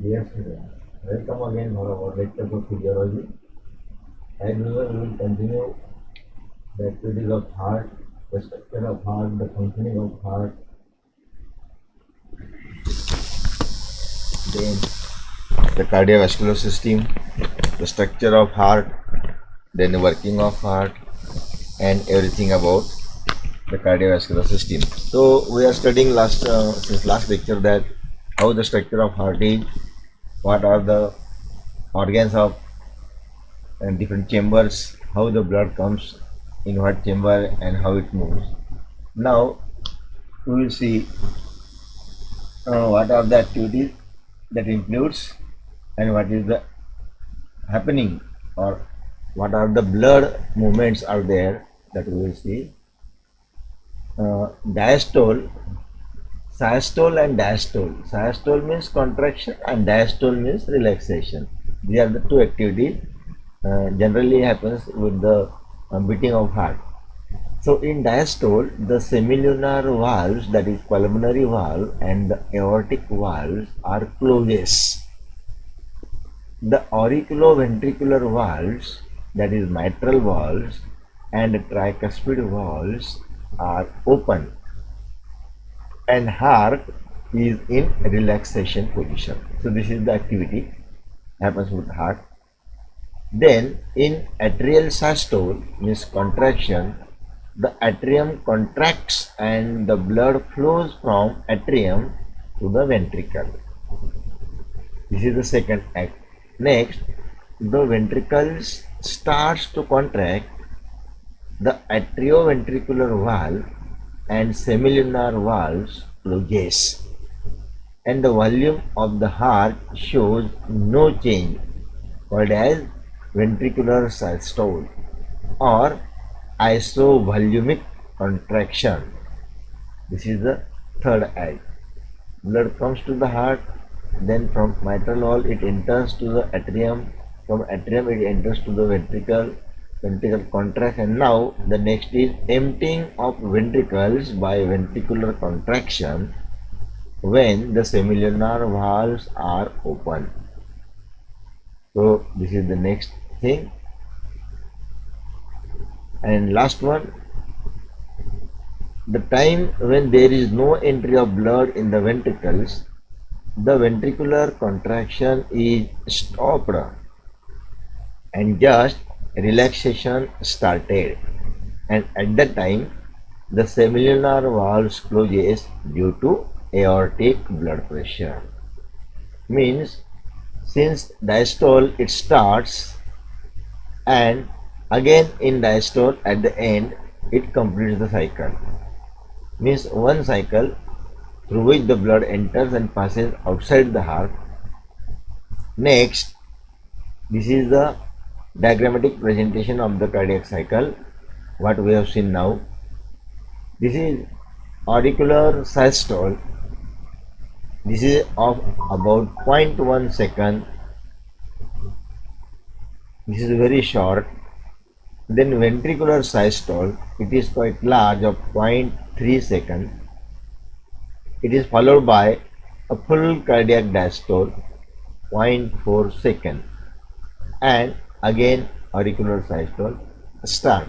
Yes, welcome again for our lecture of physiology. As usual, we will continue the activities of heart, the structure of heart, the functioning of heart, then the cardiovascular system, the structure of heart, then the working of heart, and everything about the cardiovascular system. So we are studying since last lecture that how the structure of heart is, what are the organs of and different chambers, how the blood comes in what chamber and how it moves. Now we will see what are the activities that includes and what is the happening or what are the blood movements are there that we will see. Diastole, systole and diastole. Systole means contraction and diastole means relaxation. These are the two activities generally happens with the beating of heart. So in diastole, the semilunar valves, that is pulmonary valve and the aortic valves are closed. The auriculoventricular valves, that is mitral valves and tricuspid valves are open and heart is in relaxation position. So this is the activity happens with heart. Then in atrial systole means contraction, the atrium contracts and the blood flows from atrium to the ventricle. This is the second act. Next, the ventricles starts to contract, the atrioventricular valve and semilunar valves closes, and the volume of the heart shows no change, called as ventricular systole or isovolumic contraction. This is the third act. Blood comes to the heart, then from mitral valve it enters to the atrium, from atrium it enters to the ventricle, ventricle contracts, and now the next is emptying of ventricles by ventricular contraction when the semilunar valves are open. So this is the next thing. And last one, the time when there is no entry of blood in the ventricles, the ventricular contraction is stopped and just relaxation started, and at that time the semilunar valves closes due to aortic blood pressure. Means since diastole it starts and again in diastole at the end it completes the cycle. Means one cycle through which the blood enters and passes outside the heart. Next, this is the diagrammatic presentation of the cardiac cycle, what we have seen now. This is auricular systole. This is of about 0.1 second. This is very short. Then ventricular systole, it is quite large of 0.3 second. It is followed by a full cardiac diastole, 0.4 second, and again auricular systole start.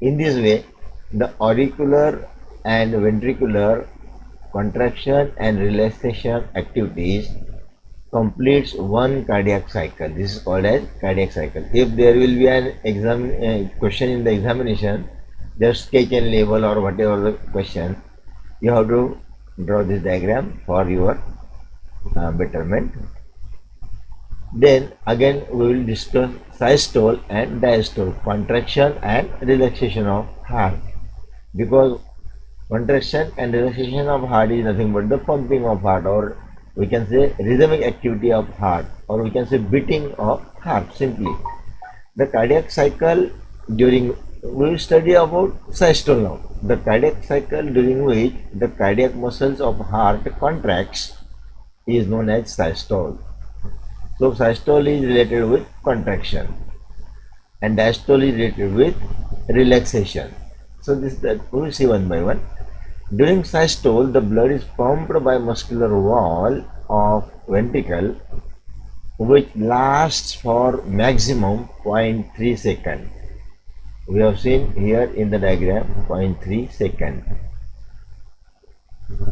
In this way, the auricular and ventricular contraction and relaxation activities completes one cardiac cycle. This is called as cardiac cycle. If there will be an question in the examination, just sketch and label or whatever the question, you have to draw this diagram for your betterment. Then again we will discuss systole and diastole, contraction and relaxation of heart, because contraction and relaxation of heart is nothing but the pumping of heart, or we can say rhythmic activity of heart, or we can say beating of heart simply. The cardiac cycle during, we will study about systole now. The cardiac cycle during which the cardiac muscles of heart contracts is known as systole. So systole is related with contraction and diastole is related with relaxation. So this that we will see one by one. During systole, the blood is pumped by muscular wall of ventricle which lasts for maximum 0.3 second. We have seen here in the diagram 0.3 second.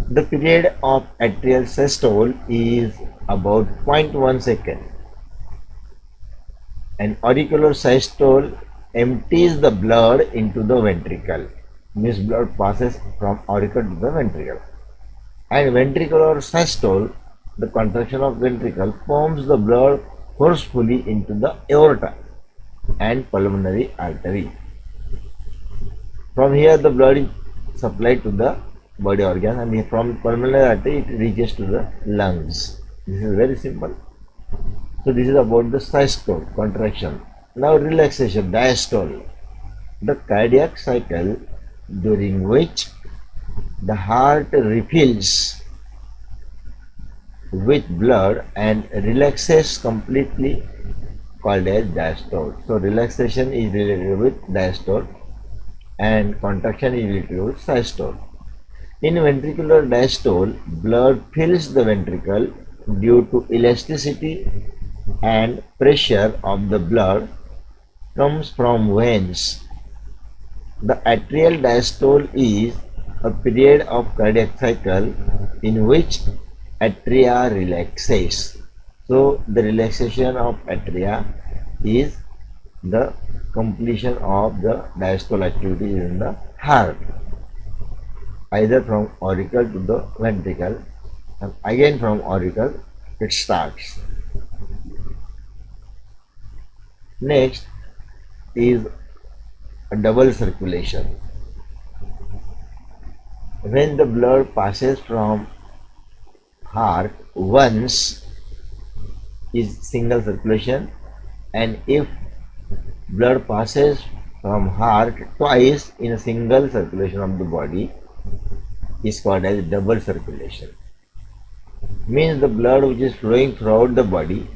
The period of atrial systole is about 0.1 second. And auricular systole empties the blood into the ventricle. Means blood passes from auricle to the ventricle. And ventricular systole, the contraction of ventricle, pumps the blood forcefully into the aorta and pulmonary artery. From here the blood is supplied to the body organ, and from pulmonary artery it reaches to the lungs. This is very simple. So this is about the systole, contraction. Now relaxation, diastole, the cardiac cycle during which the heart refills with blood and relaxes completely, called as diastole. So relaxation is related with diastole and contraction is related with systole. In ventricular diastole, blood fills the ventricle due to elasticity and pressure of the blood comes from veins. The atrial diastole is a period of cardiac cycle in which atria relaxes. So the relaxation of atria is the completion of the diastole activity in the heart, either from auricle to the ventricle, and again from auricle it starts. Next is a double circulation. When the blood passes from heart once is single circulation, and if blood passes from heart twice in a single circulation of the body is called as double circulation. Means the blood which is flowing throughout the body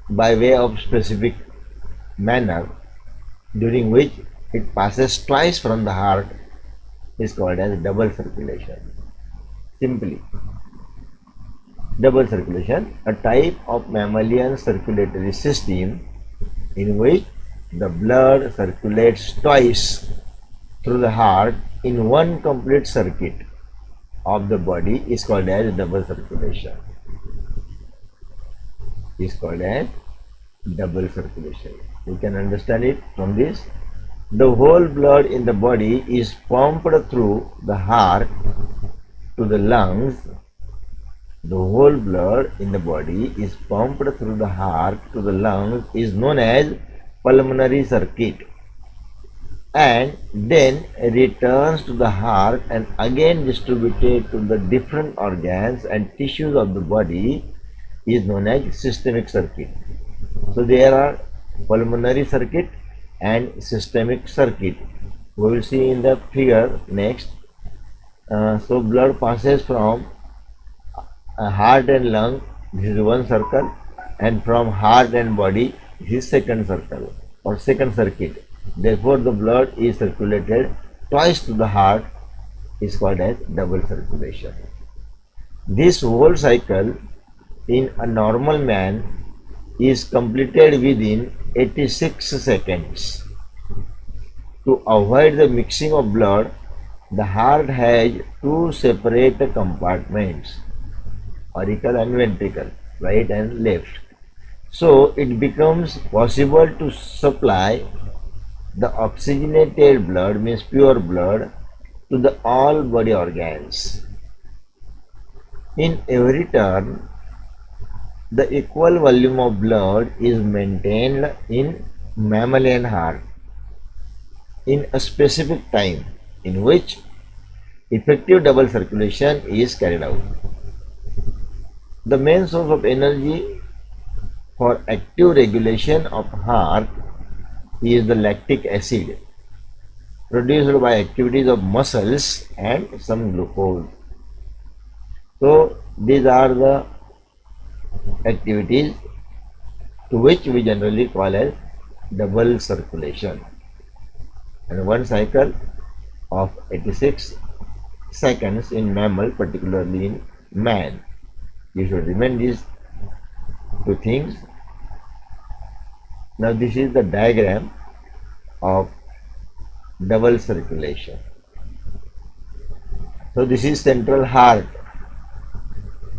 by way of specific manner during which it passes twice from the heart is called as double circulation. Simply, double circulation, a type of mammalian circulatory system in which the blood circulates twice through the heart in one complete circuit of the body is called as double circulation. Is called as double circulation. You can understand it from this. The whole blood in the body is pumped through the heart to the lungs. The whole blood in the body is pumped through the heart to the lungs is known as pulmonary circuit, and then returns to the heart and again distributed to the different organs and tissues of the body is known as systemic circuit. So there are pulmonary circuit and systemic circuit. We will see in the figure next. So blood passes from heart and lung, this is one circle, and from heart and body, this is second circle or second circuit. Therefore the blood is circulated twice to the heart is called as double circulation. This whole cycle in a normal man is completed within 86 seconds. To avoid the mixing of blood, the heart has two separate compartments, auricle and ventricle, right and left. So it becomes possible to supply the oxygenated blood, means pure blood, to the all body organs. In every turn, the equal volume of blood is maintained in mammalian heart in a specific time in which effective double circulation is carried out. The main source of energy for active regulation of heart is the lactic acid produced by activities of muscles and some glucose. So these are the activities to which we generally call as double circulation, and one cycle of 86 seconds in mammal, particularly in man. You should remember these two things. Now this is the diagram of double circulation. So this is central heart.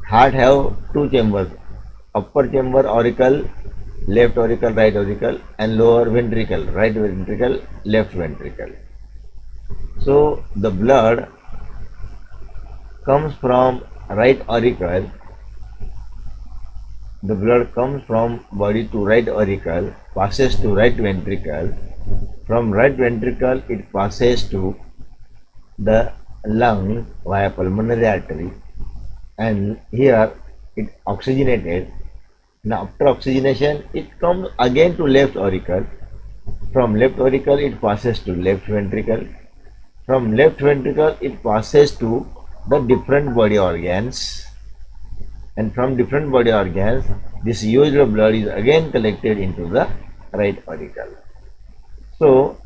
Heart have two chambers, upper chamber auricle, left auricle, right auricle, and lower ventricle, right ventricle, left ventricle. So the blood comes from right auricle. The blood comes from body to right auricle, passes to right ventricle. From right ventricle it passes to the lung via pulmonary artery, and here it oxygenated. Now after oxygenation it comes again to left auricle. From left auricle it passes to left ventricle. From left ventricle it passes to the different body organs, and from different body organs this used blood is again collected into the right auricle. So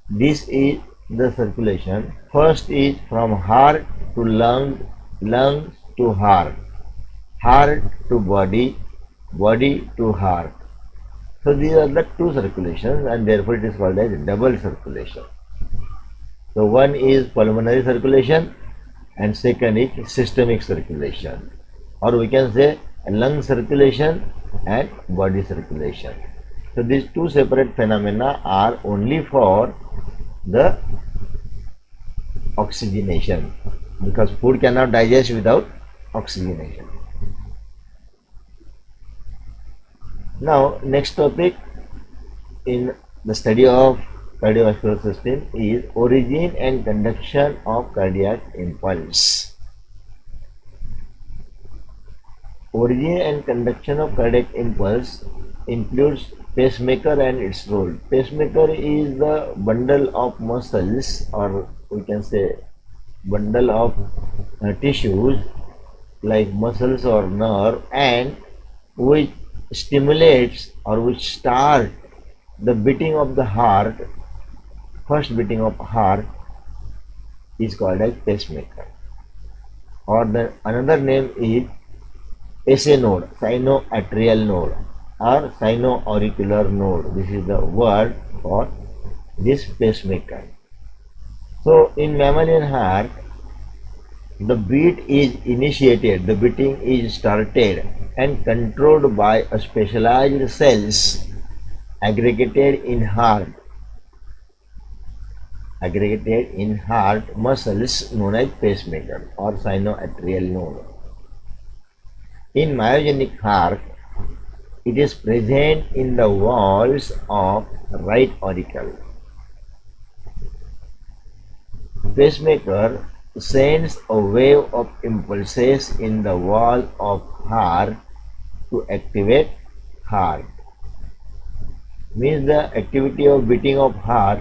this is the circulation. First is from heart to lung, lungs to heart, heart to body, body to heart. So these are the two circulations, and therefore it is called as double circulation. So one is pulmonary circulation and second is systemic circulation, or we can say lung circulation and body circulation. So these two separate phenomena are only for the oxygenation, because food cannot digest without oxygenation. Now next topic in the study of cardiovascular system is origin and conduction of cardiac impulse. Origin and conduction of cardiac impulse includes pacemaker and its role. Pacemaker is the bundle of muscles, or we can say bundle of tissues like muscles or nerve, and which stimulates or which start the beating of the heart. First beating of heart is called as pacemaker, or the another name is SA node, sinoatrial node, or sinoauricular node. This is the word for this pacemaker. So in mammalian heart, the beat is initiated, the beating is started and controlled by a specialized cells aggregated in heart muscles known as pacemaker or sinoatrial node. In myogenic heart, it is present in the walls of right auricle. Pacemaker sends a wave of impulses in the wall of heart to activate heart. Means the activity of beating of heart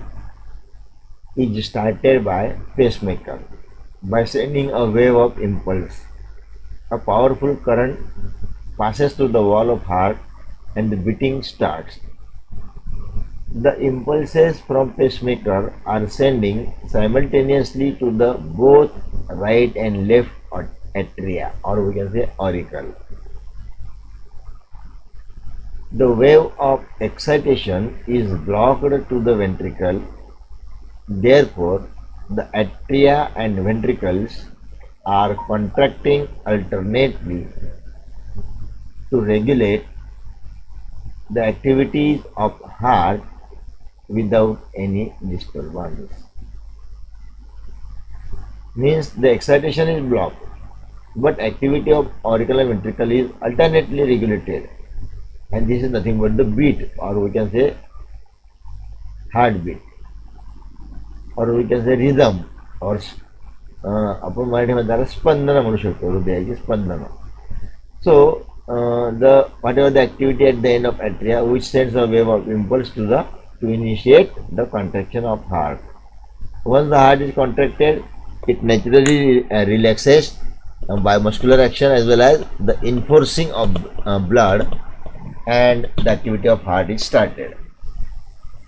is started by pacemaker by sending a wave of impulse. A powerful current passes through the wall of heart and the beating starts. The impulses from pacemaker are sending simultaneously to the both right and left atria, or we can say auricle. The wave of excitation is blocked to the ventricle. Therefore, the atria and ventricles are contracting alternately to regulate the activities of heart without any disturbance. Means the excitation is blocked, but activity of auricle and ventricle is alternately regulated, and this is nothing but the beat, or we can say heartbeat, or we can say rhythm, or आपण मराठीमध्ये त्याला स्पंदन म्हणू शकतो, हृदयाची स्पंदन. So the whatever the activity at the end of atria which sends a wave of impulse to initiate the contraction of heart. Once the heart is contracted, it naturally relaxes by muscular action as well as the enforcing of blood, and the activity of heart is started.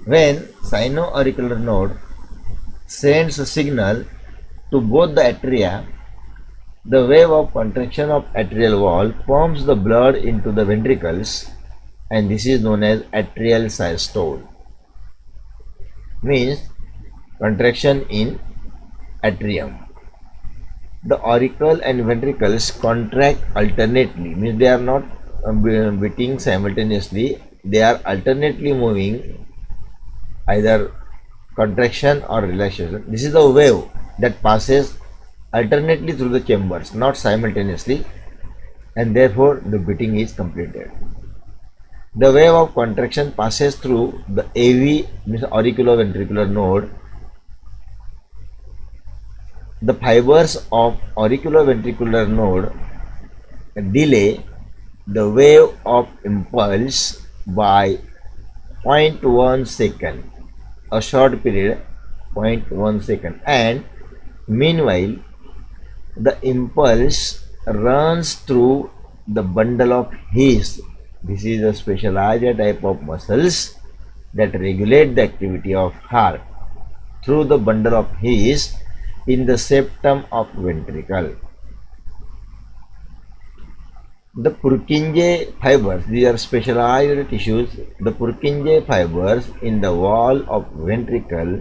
When sinoauricular node sends a signal to both the atria, The wave of contraction of atrial wall pumps the blood into the ventricles, and this is known as atrial systole. Means contraction in atrium. The auricle and ventricles contract alternately, means they are not beating simultaneously, they are alternately moving, either contraction or relaxation. This is the wave that passes alternately through the chambers, not simultaneously, and therefore the beating is completed. The wave of contraction passes through the AV, means auriculoventricular node. The fibers of auriculoventricular node delay the wave of impulse by 0.1 second, a short period, 0.1 second, and meanwhile the impulse runs through the bundle of His. This is a specialized type of muscles that regulate the activity of heart through the bundle of His in the septum of ventricle. The Purkinje fibers, these are specialized tissues. The Purkinje fibers in the wall of ventricle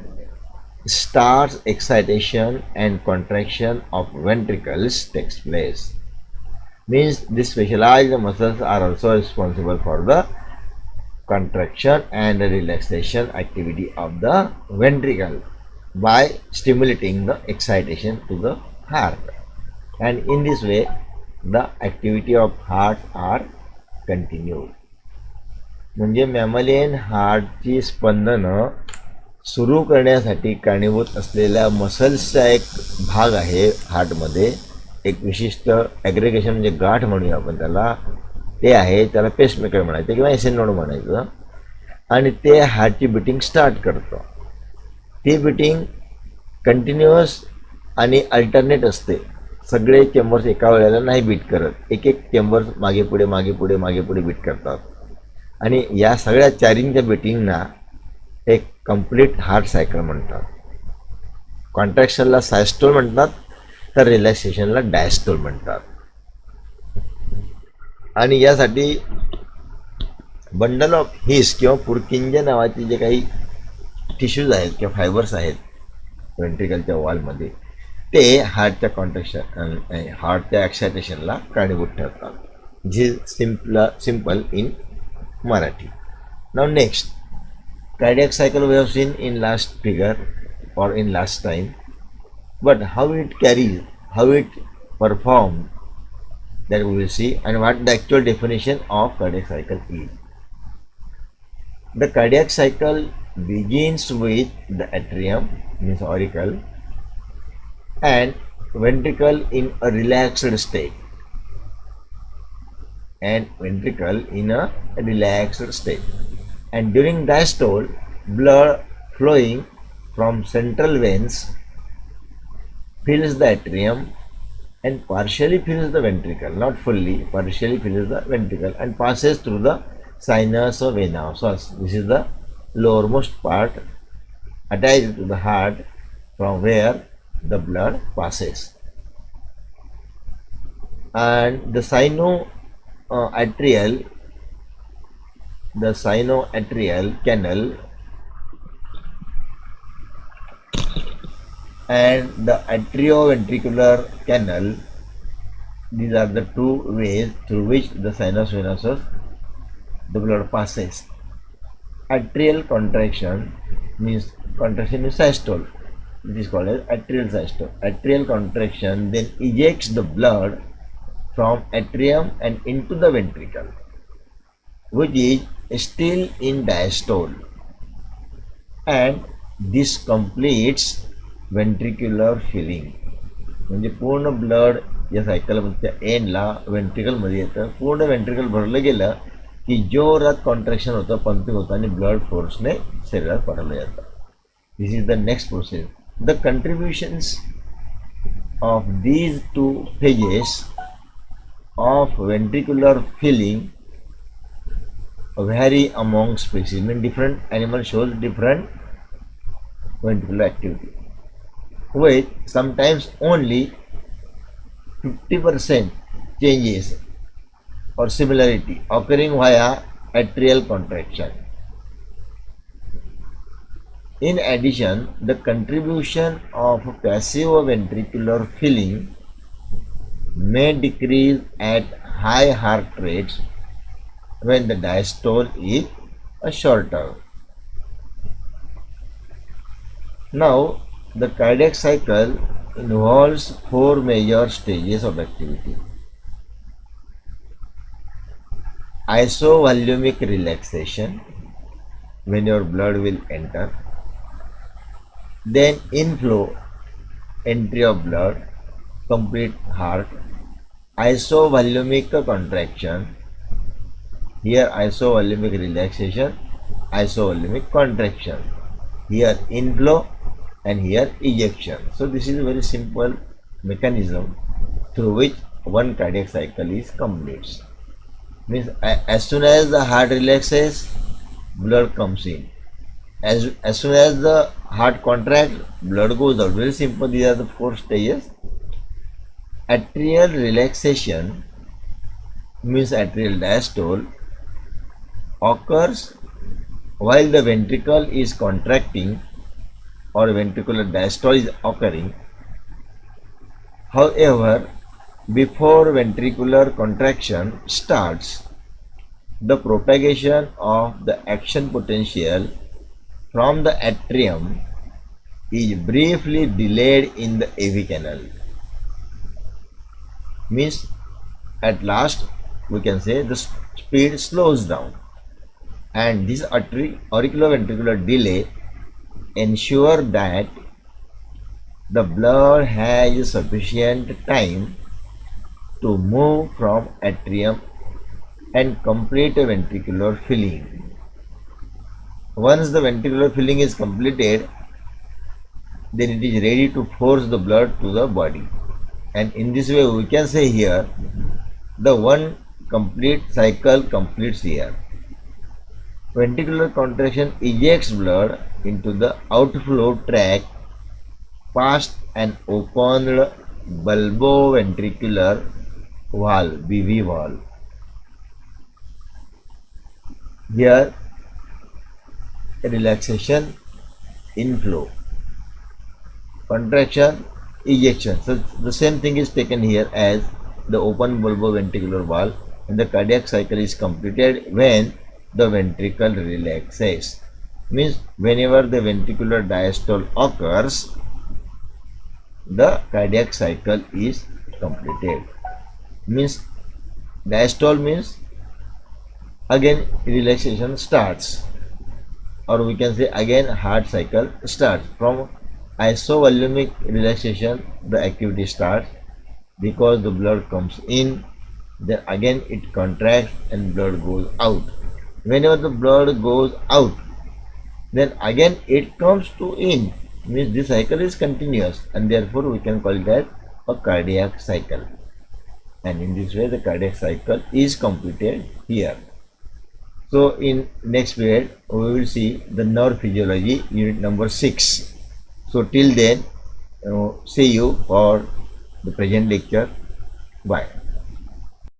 starts excitation and contraction of ventricles takes place. Means these specialized muscles are also responsible for the contraction and relaxation activity of the ventricle by stimulating the excitation to the heart, and in this way the activity of heart are continued. म्हणजे मॅमलियन हार्टची स्पंदनं सुरू करण्यासाठी कारणीभूत असलेल्या मसल्सचा एक भाग आहे हार्टमध्ये, एक विशिष्ट ॲग्रिगेशन म्हणजे गाठ म्हणूया आपण त्याला, ते आहे, त्याला पेसमेकर म्हणायचं किंवा एसएन नोड म्हणायचं, आणि ते हार्टची बिटिंग स्टार्ट करतं. ती बिटिंग कंटिन्युअस आणि अल्टरनेट असते. सगळे चेंबर्स एका वेळेला नाही बीट करत, एक एक चेंबर्स मागे पुढे मागे पुढे मागे पुढे बीट करतात, आणि या सगळ्या चारिंगच्या बिटिंगना एक कंप्लीट हार्ट सायकल म्हणतात. कॉन्ट्रॅक्शनला सायस्टोल म्हणतात, तर रिलॅक्सेशनला डायस्टोल म्हणतात. आणि यासाठी बंडल ऑफ हिस किंवा पुरकिंज नावाचे जे काही टिश्यूज आहेत किंवा फायबर्स आहेत वेंट्रिकलच्या वॉलमध्ये, ते हार्टच्या कॉन्ट्रॅक्शन हार्टच्या एक्सायटेशनला कारणीभूत ठरतात. जी simple in Marathi. Now next, cardiac cycle we have seen in last figure or in last time, but how it carries, how it performs, that we will see, and what the actual definition of cardiac cycle is. The cardiac cycle begins with the atrium, means auricle, and ventricle in a relaxed state, and during diastole, blood flowing from central veins fills the atrium and partially fills the ventricle, not fully, partially fills the ventricle, and passes through the sinus or vena. This is the lowermost part attached to the heart from where the blood passes. And the sinoatrial canal and the atrioventricular canal, these are the two ways through which the sinus venosus the blood passes. Atrial contraction means contraction is systole, it is called as atrial systole. Atrial contraction then ejects the blood from atrium and into the ventricle, which is still in diastole, and this completes ventricular filling. म्हणजे पूर्ण blood या सायकलमधच्या एंडला वेंट्रिकलमध्ये येतं. पूर्ण ventricle भरलं गेलं की जोरात कॉन्ट्रॅक्शन होतं, पंपिंग होतं, आणि ब्लड फोर्सने शरीरात पाठवलं जातं. This is the next process. The contributions of these two phases of ventricular filling vary among species. Mean different animal shows different ventricular activity, with sometimes only 50% changes or similarity occurring via atrial contraction. In addition, the contribution of passive ventricular filling may decrease at high heart rates when the diastole is shorter. Now, the cardiac cycle involves four major stages of activity. Isovolumic relaxation, when your blood will enter. Then inflow, entry of blood, complete heart. Isovolumic contraction, here isovolumic relaxation, isovolumic contraction. Here inflow and here ejection. So this is a very simple mechanism through which one cardiac cycle is complete. Means as soon as the heart relaxes, blood comes in. As soon as the heart contracts, blood goes out. Very simple. These are the four stages. Atrial relaxation means atrial diastole occurs while the ventricle is contracting or ventricular diastole is occurring. However, before ventricular contraction starts, the propagation of the action potential from the atrium is briefly delayed in the AV canal. Means at last we can say the speed slows down, and this auriculoventricular delay ensure that the blood has sufficient time to move from atrium and complete a ventricular filling. Once the ventricular filling is completed, then it is ready to force the blood to the body. And in this way we can say here the one complete cycle completes here. Ventricular contraction ejects blood into the outflow tract past an opened bulboventricular valve, BV valve. Here relaxation, inflow, contraction, ejection. So the same thing is taken here as the open bulboventricular valve, and the cardiac cycle is completed when the ventricle relaxes. Means whenever the ventricular diastole occurs, the cardiac cycle is completed. Means diastole means again relaxation starts, or we can say again heart cycle starts. From isovolumic relaxation the activity starts because the blood comes in, then again it contracts and blood goes out. Whenever the blood goes out, then again it comes to in. Means this cycle is continuous, and therefore we can call it as a cardiac cycle. And in this way the cardiac cycle is completed here. So in next period we will see the nerve physiology, unit number 6. So till then, see you for the present lecture. Bye.